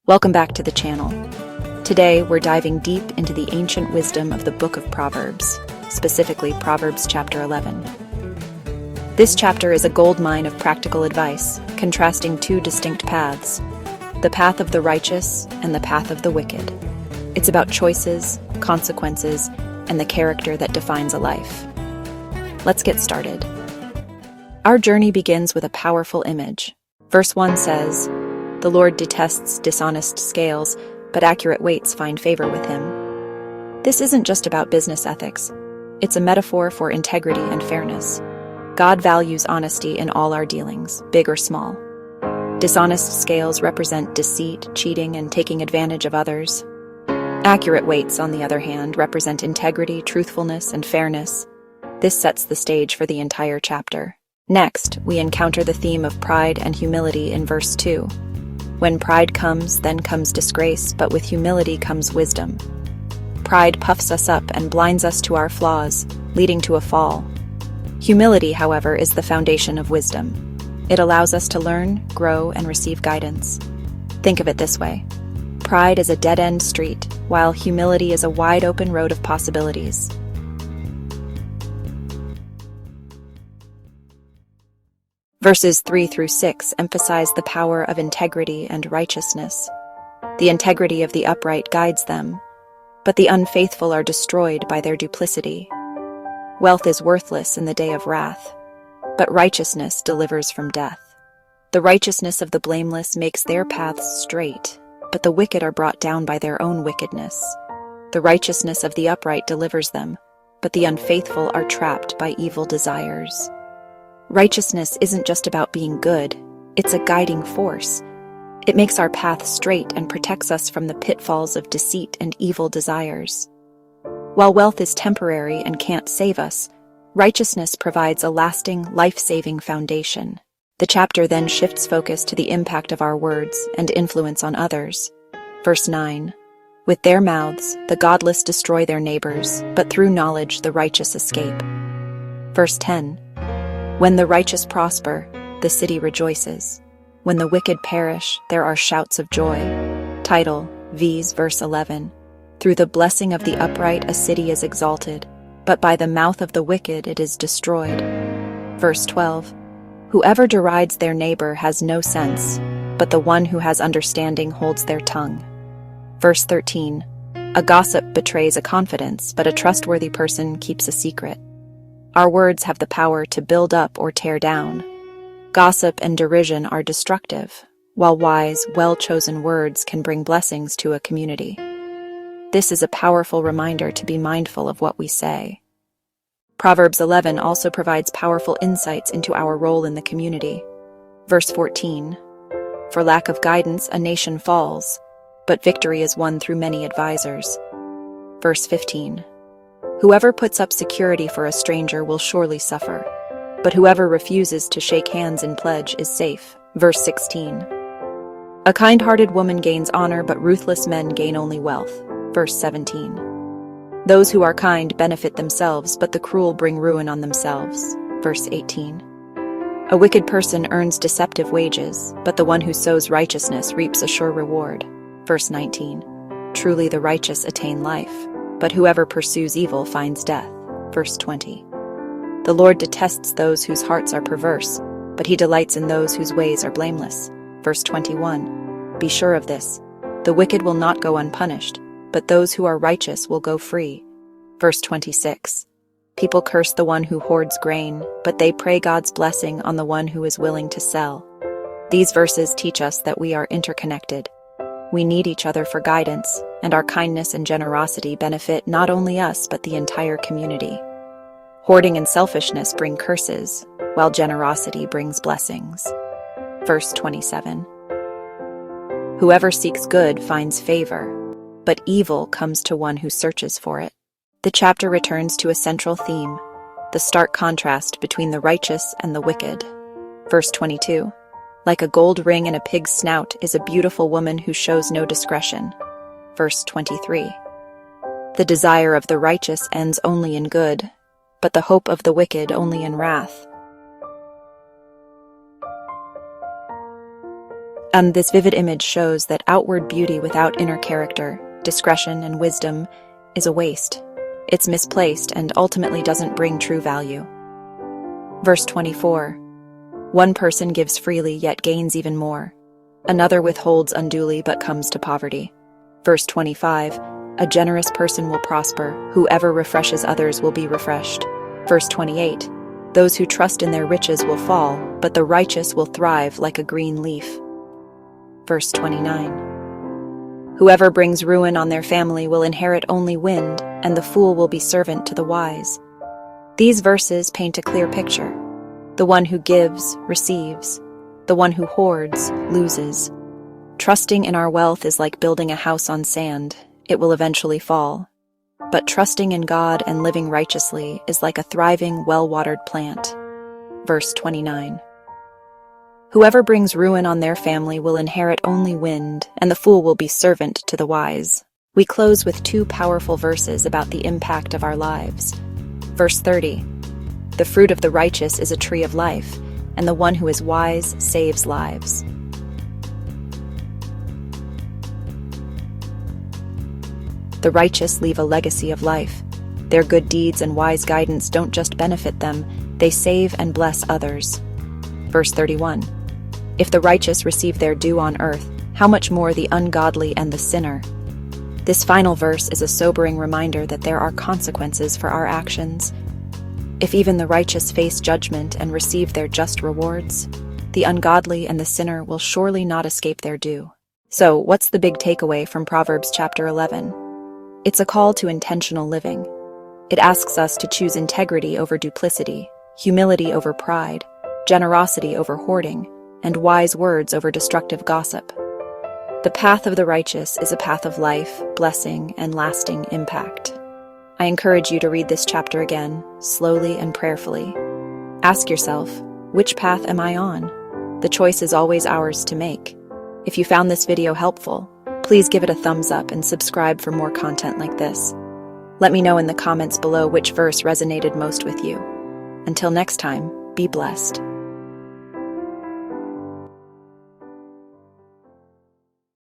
Welcome back to the channel. Today, we're diving deep into the ancient wisdom of the book of Proverbs, specifically Proverbs chapter 11. This chapter is a goldmine of practical advice, contrasting two distinct paths, the path of the righteous and the path of the wicked. It's about choices, consequences, and the character that defines a life. Let's get started. Our journey begins with a powerful image. Verse 1 says, "The Lord detests dishonest scales, but accurate weights find favor with him." This isn't just about business ethics. It's a metaphor for integrity and fairness. God values honesty in all our dealings, big or small. Dishonest scales represent deceit, cheating, and taking advantage of others. Accurate weights, on the other hand, represent integrity, truthfulness, and fairness. This sets the stage for the entire chapter. Next, we encounter the theme of pride and humility in verse 2. When pride comes, then comes disgrace, but with humility comes wisdom. Pride puffs us up and blinds us to our flaws, leading to a fall. Humility, however, is the foundation of wisdom. It allows us to learn, grow, and receive guidance. Think of it this way. Pride is a dead-end street, while humility is a wide-open road of possibilities. Verses 3 through 6 emphasize the power of integrity and righteousness. The integrity of the upright guides them, but the unfaithful are destroyed by their duplicity. Wealth is worthless in the day of wrath, but righteousness delivers from death. The righteousness of the blameless makes their paths straight, but the wicked are brought down by their own wickedness. The righteousness of the upright delivers them, but the unfaithful are trapped by evil desires. Righteousness isn't just about being good, it's a guiding force. It makes our path straight and protects us from the pitfalls of deceit and evil desires. While wealth is temporary and can't save us, righteousness provides a lasting, life-saving foundation. The chapter then shifts focus to the impact of our words and influence on others. Verse 9, "With their mouths, the godless destroy their neighbors, but through knowledge the righteous escape." Verse 10, "When the righteous prosper, the city rejoices. When the wicked perish, there are shouts of joy." Title, V's verse 11. "Through the blessing of the upright a city is exalted, but by the mouth of the wicked it is destroyed." Verse 12. "Whoever derides their neighbor has no sense, but the one who has understanding holds their tongue." Verse 13. "A gossip betrays a confidence, but a trustworthy person keeps a secret." Our words have the power to build up or tear down. Gossip and derision are destructive, while wise, well-chosen words can bring blessings to a community. This is a powerful reminder to be mindful of what we say. Proverbs 11 also provides powerful insights into our role in the community. Verse 14, "For lack of guidance a nation falls, but victory is won through many advisors." Verse 15, "Whoever puts up security for a stranger will surely suffer, but whoever refuses to shake hands in pledge is safe." Verse 16, "A kind-hearted woman gains honor, but ruthless men gain only wealth." Verse 17, "Those who are kind benefit themselves, but the cruel bring ruin on themselves." Verse 18, "A wicked person earns deceptive wages, but the one who sows righteousness reaps a sure reward." Verse 19, "Truly the righteous attain life, but whoever pursues evil finds death." Verse 20, "The Lord detests those whose hearts are perverse, but he delights in those whose ways are blameless." Verse 21, "Be sure of this, the wicked will not go unpunished, but those who are righteous will go free." Verse 26, "People curse the one who hoards grain, but they pray God's blessing on the one who is willing to sell." These verses teach us that we are interconnected. We need each other for guidance, and our kindness and generosity benefit not only us but the entire community. Hoarding and selfishness bring curses, while generosity brings blessings. Verse 27, "Whoever seeks good finds favor, but evil comes to one who searches for it." The chapter returns to a central theme, the stark contrast between the righteous and the wicked. Verse 22, "Like a gold ring in a pig's snout is a beautiful woman who shows no discretion." Verse 23, "The desire of the righteous ends only in good, but the hope of the wicked only in wrath." And this vivid image shows that outward beauty without inner character, discretion, and wisdom is a waste. It's misplaced and ultimately doesn't bring true value. Verse 24. One person gives freely yet gains even more. Another withholds unduly but comes to poverty. Verse 25. A generous person will prosper. Whoever refreshes others will be refreshed. Verse 28. Those who trust in their riches will fall, but the righteous will thrive like a green leaf. Verse 29. Whoever brings ruin on their family will inherit only wind, and the fool will be servant to the wise. These verses paint a clear picture. The one who gives, receives. The one who hoards, loses. Trusting in our wealth is like building a house on sand. It will eventually fall. But trusting in God and living righteously is like a thriving, well-watered plant. Verse 29. Whoever brings ruin on their family will inherit only wind, and the fool will be servant to the wise. We close with two powerful verses about the impact of our lives. Verse 30. The fruit of the righteous is a tree of life, and the one who is wise saves lives. The righteous leave a legacy of life. Their good deeds and wise guidance don't just benefit them, they save and bless others. Verse 31. If the righteous receive their due on earth, how much more the ungodly and the sinner? This final verse is a sobering reminder that there are consequences for our actions. If even the righteous face judgment and receive their just rewards, the ungodly and the sinner will surely not escape their due. So, what's the big takeaway from Proverbs chapter 11? It's a call to intentional living. It asks us to choose integrity over duplicity, humility over pride, generosity over hoarding, and wise words over destructive gossip. The path of the righteous is a path of life, blessing, and lasting impact. I encourage you to read this chapter again, slowly and prayerfully. Ask yourself, which path am I on? The choice is always ours to make. If you found this video helpful, please give it a thumbs up and subscribe for more content like this. Let me know in the comments below which verse resonated most with you. Until next time, be blessed.